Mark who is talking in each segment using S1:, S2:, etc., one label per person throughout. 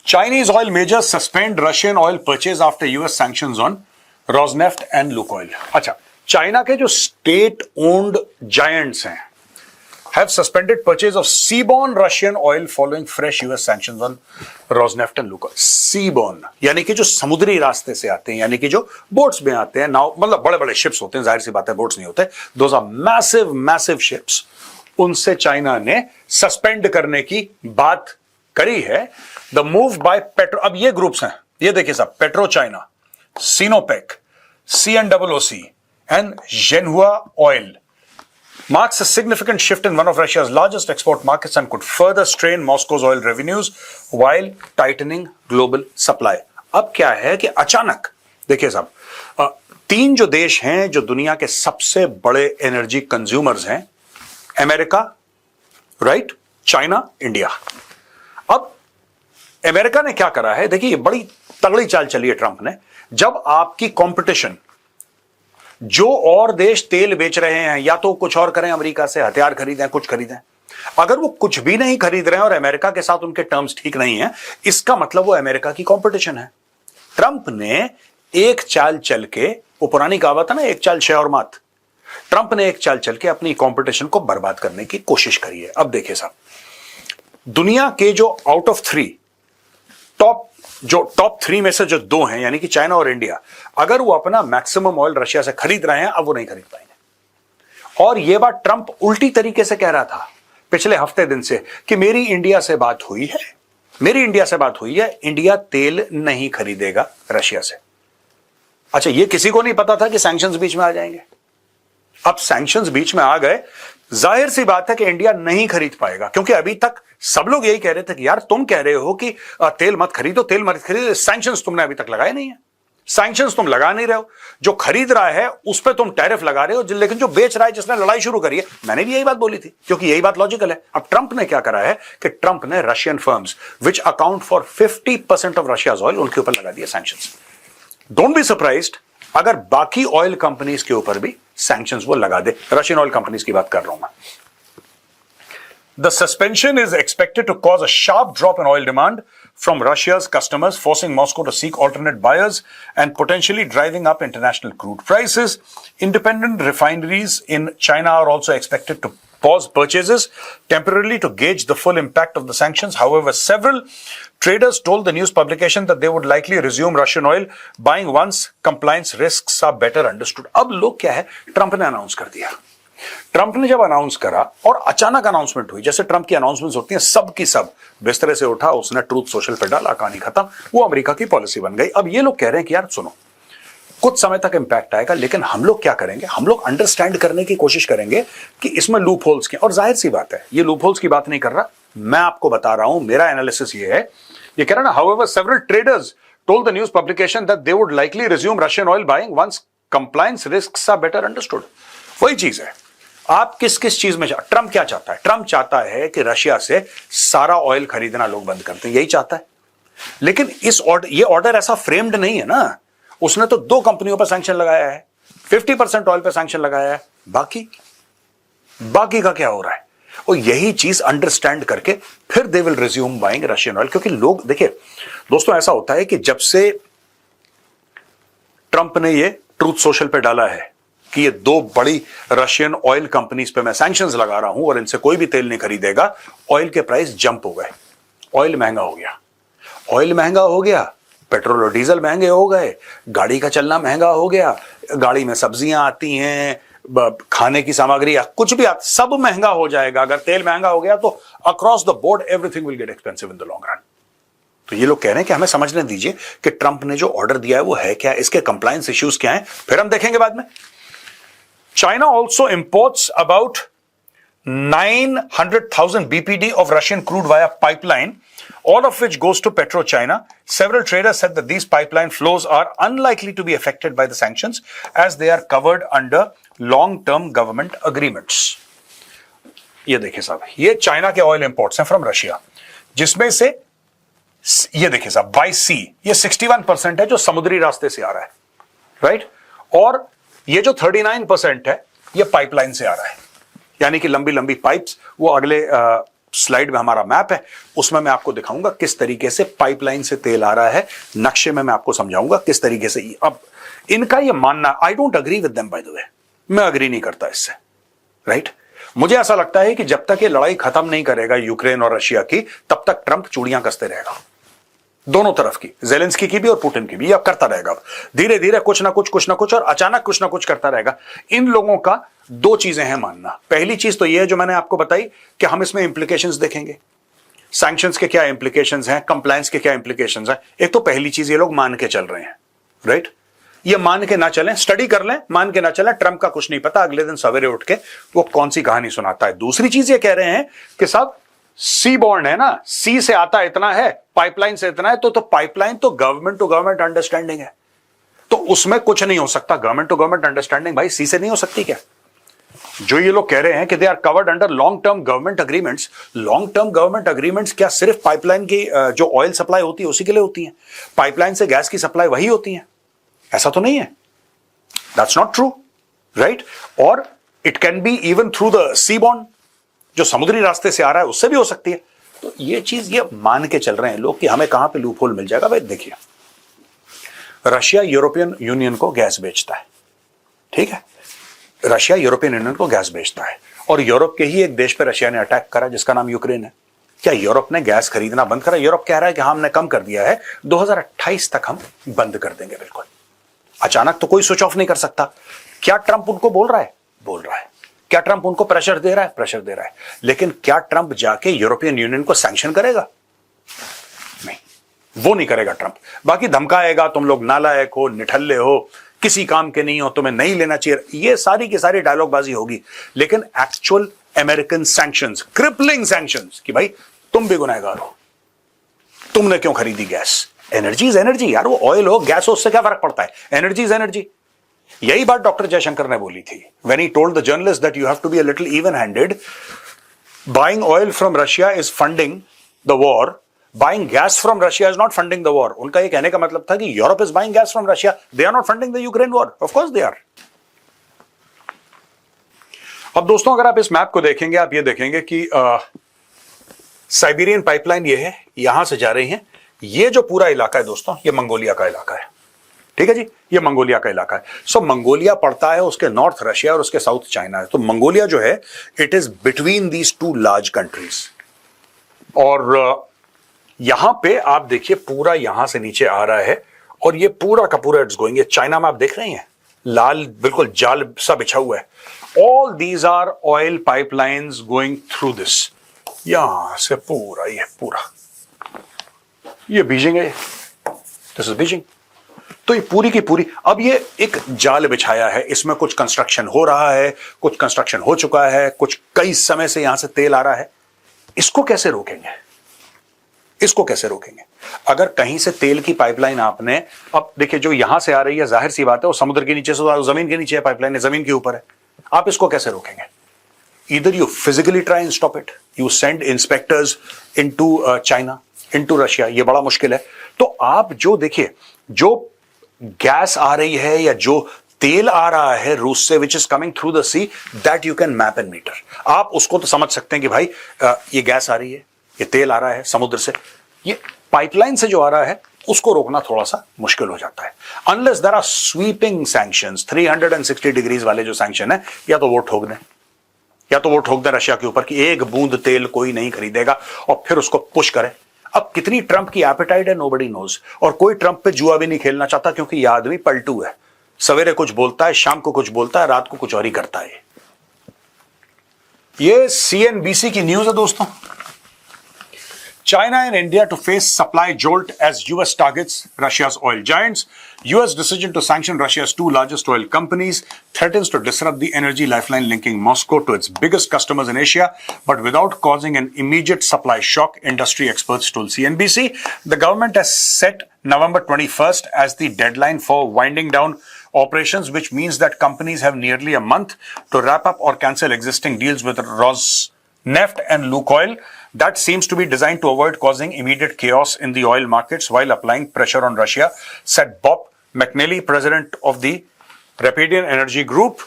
S1: Chinese oil majors suspend Russian oil purchase after US sanctions on Rosneft and Lukoil. अच्छा, China के जो state owned giants हैं have suspended purchase of seaborne Russian oil following fresh US sanctions on Rosneft and Lukoil. Seaborne यानी कि जो समुद्री रास्ते से आते हैं, यानी कि जो बोट्स में आते हैं, नाव मतलब बड़े बड़े शिप्स होते हैं, जाहिर सी बात है बोट्स नहीं होते, those are massive ships. उनसे चाइना ने सस्पेंड करने की बात करी है. द मूव बाय पेट्रो, अब ये ग्रुप्स हैं, ये देखिए साहब, petro China, Sinopec, CNOOC and Zhenhua Oil marks a significant shift in one of Russia's largest export markets and could further strain Moscow's oil revenues while tightening global supply. अब क्या है कि अचानक देखिए साहब, तीन जो देश हैं जो दुनिया के सबसे बड़े एनर्जी कंज्यूमर्स हैं, अमेरिका, राइट, चाइना, इंडिया. अब अमेरिका ने क्या करा है, देखिए ये बड़ी तगड़ी चाल चली है ट्रंप ने. जब आपकी कंपटीशन, जो और देश तेल बेच रहे हैं या तो कुछ और करें, अमेरिका से हथियार खरीदें, कुछ खरीदें, अगर वो कुछ भी नहीं खरीद रहे हैं और अमेरिका के साथ उनके टर्म्स ठीक नहीं है, इसका मतलब वो अमेरिका की कंपटीशन है. ट्रंप ने एक चाल चल के, वो पुरानी कहावत है ना, एक चाल छह और मात, ट्रंप ने एक चाल चल के अपनी कंपटीशन को बर्बाद करने की कोशिश करी है. अब देखिए साहब, दुनिया के जो out of three top three में से जो दो हैं, यानी कि चाइना और इंडिया, अगर वो अपना मैक्सिमम ऑयल रशिया से खरीद रहे हैं, अब वो नहीं खरीद पाएंगे. और ये बात ट्रंप उल्टी तरीके से कह रहा था पिछले हफ्ते दिन से कि मेरी इंडिया से बात हुई है, इंडिया तेल नहीं खरीदेगा रशिया से. अच्छा, ये किसी को नहीं पता था कि सैंक्शंस बीच में आ जाएंगे. अब सैंक्शंस बीच में आ गए, जाहिर सी बात है कि इंडिया नहीं खरीद पाएगा, क्योंकि अभी तक सब लोग यही कह रहे थे कि यार तुम कह रहे हो कि तेल मत खरीदो, सैंक्शंस तुमने अभी तक लगाए नहीं है, सैंक्शंस तुम लगा नहीं रहे हो, जो खरीद रहा है उस पर तुम टैरिफ लगा रहे हो, लेकिन जो बेच रहा है, जिसने लड़ाई शुरू करी है, मैंने भी यही बात बोली थी, क्योंकि यही बात लॉजिकल है. अब ट्रंप ने क्या करा है कि ट्रंप ने Russian firms which account for 50% of Russia's oil, उनके ऊपर लगा दिया सैंक्शंस. डोंट बी सरप्राइज्ड अगर बाकी ऑयल कंपनीज के ऊपर भी सैंक्शंस वो लगा दे. रशियन ऑयल कंपनीज की बात कर रहा हूं मैं. The suspension is expected to cause a sharp drop in oil demand from Russia's customers, forcing Moscow to seek alternate buyers and potentially driving up international crude prices. Independent refineries in China are also expected to pause purchases temporarily to gauge the full impact of the sanctions. However, several traders told the news publication that they would likely resume Russian oil buying once compliance risks are better understood. अब लोग क्या है, Trump ने announce कर दिया. Trump ने जब announce करा और अचानक अनाउंसमेंट हुई, जैसे ट्रंप की अनाउंसमेंट्स होती हैं, सब की सब बिस्तरे से उठा, उसने ट्रूथ सोशल पे डाला, कहानी खत्म, वो अमेरिका की पॉलिसी बन गई. अब ये लोग कह रहे हैं कि यार सुनो, कुछ समय तक इंपैक्ट आएगा, लेकिन हम लोग क्या करेंगे, हम लोग अंडरस्टैंड करने की कोशिश करेंगे कि इसमें लूप होल्स क्या. और जाहिर सी बात है, ये लूप होल्स की बात नहीं कर रहा, मैं आपको बता रहा हूं, मेरा एनालिसिस ये है, ये कह रहा ना, however several traders told the news publication that they would likely resume Russian oil buying once compliance risks are better understood. वही चीज है. आप किस किस चीज में ट्रंप क्या चाहता है? ट्रंप चाहता है कि रशिया से सारा ऑयल खरीदना लोग बंद करते हैं, यही चाहता है. लेकिन ये ऑर्डर ऐसा फ्रेम्ड नहीं है ना. उसने तो दो कंपनियों पर सैंक्शन लगाया है, 50% ऑयल पर सैंक्शन लगाया है, बाकी का क्या हो रहा है? और यही चीज अंडरस्टैंड करके फिर they will resume buying Russian oil. क्योंकि लोग, देखिए दोस्तों, ऐसा होता है कि जब से ट्रंप ने ये ट्रूथ सोशल पे डाला है कि ये दो बड़ी रशियन ऑयल कंपनीज पे मैं सैंक्शंस लगा रहा हूं और इनसे कोई भी तेल नहीं खरीदेगा, ऑयल के प्राइस जंप हो गए, ऑयल महंगा हो गया, पेट्रोल और डीजल महंगे हो गए, गाड़ी का चलना महंगा हो गया, गाड़ी में सब्जियां आती हैं, खाने की सामग्री, कुछ भी सब महंगा हो जाएगा. अगर तेल महंगा हो गया तो across the board everything will get expensive in the long run. तो ये लोग कह रहे हैं कि हमें समझने दीजिए कि ट्रंप ने जो ऑर्डर दिया है वो है क्या, इसके कंप्लायंस इश्यूज क्या हैं, फिर हम देखेंगे बाद में. China also imports about 900,000 BPD of Russian crude via pipeline, all of which goes to PetroChina. Several traders said that these pipeline flows are unlikely to be affected by the sanctions as they are covered under long-term government agreements. ये देखिए साहब, ये China के oil imports हैं from Russia, जिसमें से ये देखिए साहब बाय सी ये 61% है जो समुद्री रास्ते से आ रहा है, राइट. और ये जो 39% है ये पाइपलाइन से आ रहा है, यानी कि लंबी लंबी पाइप्स वो अगले स्लाइड में हमारा मैप है, उसमें मैं आपको दिखाऊंगा किस तरीके से पाइपलाइन से तेल आ रहा है, नक्शे में मैं आपको समझाऊंगा किस तरीके से। अब इनका ये मानना, I don't agree with them by the way, मैं अग्री नहीं करता इससे, राइट? मुझे ऐसा लगता है कि जब तक ये लड़ाई खत्म नहीं करेगा यूक्रेन और रशिया की, तब तक ट्रंप चूड़ियां कसते रहेगा, दोनों तरफ की, जेलेंस्की की भी और पुतिन की भी। अब करता रहेगा, धीरे धीरे कुछ ना कुछ और अचानक कुछ ना कुछ करता रहेगा। इन लोगों का दो चीजें हैं मानना। पहली चीज तो यह है जो मैंने आपको बताई कि हम इसमें इंप्लीकेशंस देखेंगे, सैंक्शंस के क्या इंप्लीकेशंस हैं, कंप्लायंस के क्या इंप्लीकेशंस हैं। एक तो पहली चीज ये लोग मान के चल रहे हैं, राइट? ये मान के ना चलें, स्टडी कर लें, मान के ना चलें, ट्रंप का कुछ नहीं पता, अगले दिन सवेरे उठ के वो कौन सी कहानी सुनाता है। दूसरी चीज ये कह रहे हैं कि साहब सी बॉर्न है ना, सी से आता इतना है, पाइपलाइन से इतना है, तो पाइपलाइन तो गवर्नमेंट टू गवर्नमेंट अंडरस्टैंडिंग है, तो उसमें कुछ नहीं हो सकता। गवर्नमेंट टू गवर्नमेंट अंडरस्टैंडिंग भाई सी से नहीं हो सकती क्या? जो ये लोग कह रहे हैं कि they are covered under long term government agreements, long term government agreements क्या सिर्फ पाइपलाइन की जो ऑयल सप्लाई होती है उसी के लिए होती है? पाइपलाइन से गैस की सप्लाई वही होती है? ऐसा तो नहीं है, दैट्स नॉट ट्रू, राइट? और it can be even through the seaborne, जो समुद्री रास्ते से आ रहा है उससे भी हो सकती है। तो ये चीज ये मान के चल रहे हैं लोग कि हमें कहां पे लूप होल मिल जाएगा। भाई देखिए, रशिया यूरोपियन यूनियन को गैस बेचता है, ठीक है? रशिया यूरोपियन यूनियन को गैस बेचता है, और यूरोप के ही एक देश पे रशिया ने अटैक करा जिसका नाम यूक्रेन है। क्या यूरोप ने गैस खरीदना बंद करा? यूरोप कह रहा है कि हाँ हमने कम कर दिया है, 2028 तक हम बंद कर देंगे। बिल्कुल अचानक तो कोई स्विच ऑफ नहीं कर सकता। क्या ट्रंप उनको बोल रहा है? बोल रहा है। क्या ट्रंप उनको प्रेशर दे रहा है? प्रेशर दे रहा है। लेकिन क्या ट्रंप जाके यूरोपियन यूनियन को सैंक्शन करेगा? नहीं, वो नहीं करेगा ट्रंप। बाकी धमकाएगा, तुम लोग नालायक हो, निठल्ले हो, किसी काम के नहीं हो, तुम्हें नहीं लेना चाहिए, ये सारी की सारी डायलॉगबाजी होगी। लेकिन actual American sanctions, crippling sanctions, कि भाई तुम भी गुनहगार हो, तुमने क्यों खरीदी गैस? एनर्जी इज एनर्जी यार, वो ऑयल हो गैस हो उससे क्या फर्क पड़ता है? Energy is energy. यही बात डॉक्टर जयशंकर ने बोली थी when he told the journalist that you have to be a little even handed. Buying oil from Russia is funding the war, buying gas from Russia is not funding the war. उनका ये कहने का मतलब था कि Europe is buying gas from Russia, they are not funding the Ukraine war. Of course they are. अब दोस्तों अगर आप इस मैप को देखेंगे, आप ये देखेंगे कि साइबेरियन पाइपलाइन ये है, यहां से जा रही है। ये जो पूरा इलाका है दोस्तों, ये मंगोलिया का इलाका है, ठीक है जी, ये मंगोलिया का इलाका है। सो मंगोलिया पड़ता है, उसके नॉर्थ रशिया और उसके साउथ चाइना है। तो मंगोलिया जो है it is between these two large countries. और यहां पे आप देखिए पूरा यहां से नीचे आ रहा है, और ये पूरा का पूरा इट्स गोइंग। चाइना में आप देख रहे हैं लाल बिल्कुल जाल सा बिछा हुआ है। All these are oil pipelines going through this, यहां से पूरा ये पूरा ये बीजिंग है, दिस इज बीजिंग। तो ये पूरी की पूरी, अब ये एक जाल बिछाया है, इसमें कुछ कंस्ट्रक्शन हो रहा है, कुछ कंस्ट्रक्शन हो चुका है, कुछ कई समय से यहां से तेल आ रहा है। इसको कैसे रोकेंगे? इसको कैसे रोकेंगे? अगर कहीं से तेल की पाइपलाइन आपने, अब देखिए जो यहां से आ रही है, जाहिर सी बात है वो समुद्र के नीचे से, जमीन के नीचे है पाइपलाइन, जमीन के ऊपर है। आप इसको कैसे रोकेंगे? Either you physically try and stop it, you send inspectors into China, into Russia, ये बड़ा मुश्किल है। तो आप जो देखिए, जो गैस आ रही है या जो तेल आ रहा है रूस से, which is coming through the sea, that you can map and meter. आप उसको तो समझ सकते हैं कि भाई ये गैस आ रही है, ये तेल आ रहा है समुद्र से। ये पाइपलाइन से जो आ रहा है उसको रोकना थोड़ा सा मुश्किल हो जाता है, unless there are sweeping sanctions. 360 degrees वाले जो सैंक्शन है, या तो वो ठोक दें, या तो वो ठोक दें रशिया के ऊपर कि एक बूंद तेल कोई नहीं खरीदेगा, और फिर उसको पुश करें। अब कितनी ट्रंप की एपेटाइट है नोबडी नोज, और कोई ट्रंप पे जुआ भी नहीं खेलना चाहता, क्योंकि यह आदमी पलटू है, सवेरे कुछ बोलता है, शाम को कुछ बोलता है, रात को कुछ और ही करता है। ये CNBC की न्यूज है दोस्तों। China and India to face supply jolt as US targets Russia's oil giants. US decision to sanction Russia's two largest oil companies threatens to disrupt the energy lifeline linking Moscow to its biggest customers in Asia, but without causing an immediate supply shock, industry experts told CNBC. The government has set November 21st as the deadline for winding down operations, which means that companies have nearly a month to wrap up or cancel existing deals with Rosneft and Lukoil. That seems to be designed to avoid causing immediate chaos in the oil markets while applying pressure on Russia, said Bob McNally, president of the Rapidian Energy Group.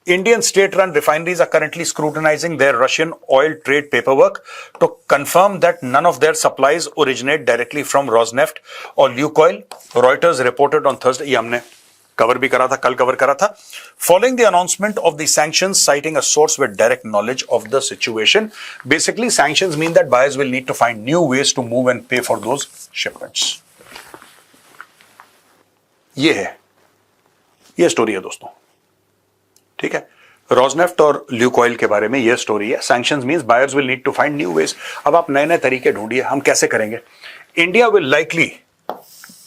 S1: Indian state-run refineries are currently scrutinizing their Russian oil trade paperwork to confirm that none of their supplies originate directly from Rosneft or Lukoil. Reuters reported on Thursday. ये हमने cover भी करा था, कल cover करा था. Following the announcement of the sanctions, citing a source with direct knowledge of the situation. Basically, sanctions mean that buyers will need to find new ways to move and pay for those shipments. ये story है दोस्तों. ठीक है. Rosneft और ल्यूकॉयल के बारे में यह स्टोरी है. Sanctions means buyers will need to find new ways. अब आप नए नए तरीके ढूंढिए. हम कैसे करेंगे? India will likely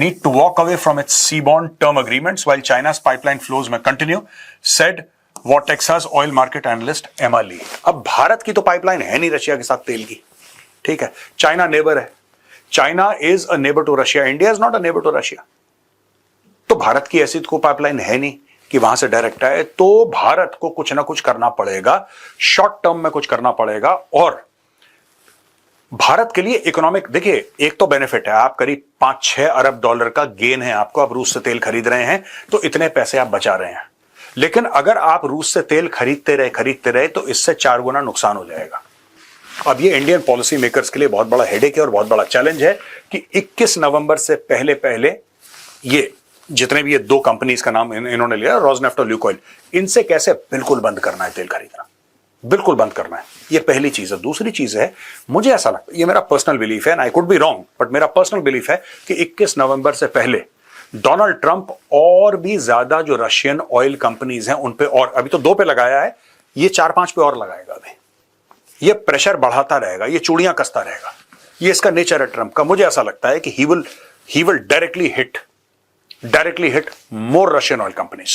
S1: need to walk away from its seaborne term agreements while China's pipeline flows may continue, said Vortexa's oil market analyst Emma Lee. अब भारत की तो पाइपलाइन है नहीं रशिया के साथ तेल की. ठीक है. चाइना नेबर है. China is a neighbour to Russia. India is not a neighbour to Russia. तो भारत की ऐसी कोई पाइपलाइन है नहीं कि वहां से डायरेक्ट आए. तो भारत को कुछ ना कुछ करना पड़ेगा. शॉर्ट टर्म में कुछ करना पड़ेगा. और भारत के लिए इकोनॉमिक, देखिए, एक तो बेनिफिट है, आप करीब 5-6 अरब डॉलर का गेन है आपको. आप रूस से तेल खरीद रहे हैं तो इतने पैसे आप बचा रहे हैं. लेकिन अगर आप रूस से तेल खरीदते रहे तो इससे 4 गुना नुकसान हो जाएगा. अब ये इंडियन पॉलिसी मेकर्स के लिए बहुत बड़ा हेडेक है और बहुत बड़ा चैलेंज है कि 21 नवंबर से पहले ये जितने भी ये 2 कंपनीज का नाम इन्होंने लिया, रोजनेफ्ट और ल्यूकॉयल, इनसे कैसे बिल्कुल बंद करना है तेल खरीदना. बिल्कुल बंद करना है. ये पहली चीज है. दूसरी चीज है, मुझे ऐसा लगता है, ये मेरा पर्सनल बिलीफ है, I could be wrong, but मेरा पर्सनल बिलीफ है कि 21 नवंबर से पहले डोनाल्ड ट्रंप और भी ज्यादा जो रशियन ऑयल कंपनीज हैं उन पे, और अभी तो 2 पे लगाया है, ये 4-5 पे और लगाएगा. अभी ये प्रेशर बढ़ाता रहेगा, ये चूड़ियां कसता रहेगा. ये इसका नेचर है ट्रंप का. मुझे ऐसा लगता है कि he will directly hit more Russian oil companies.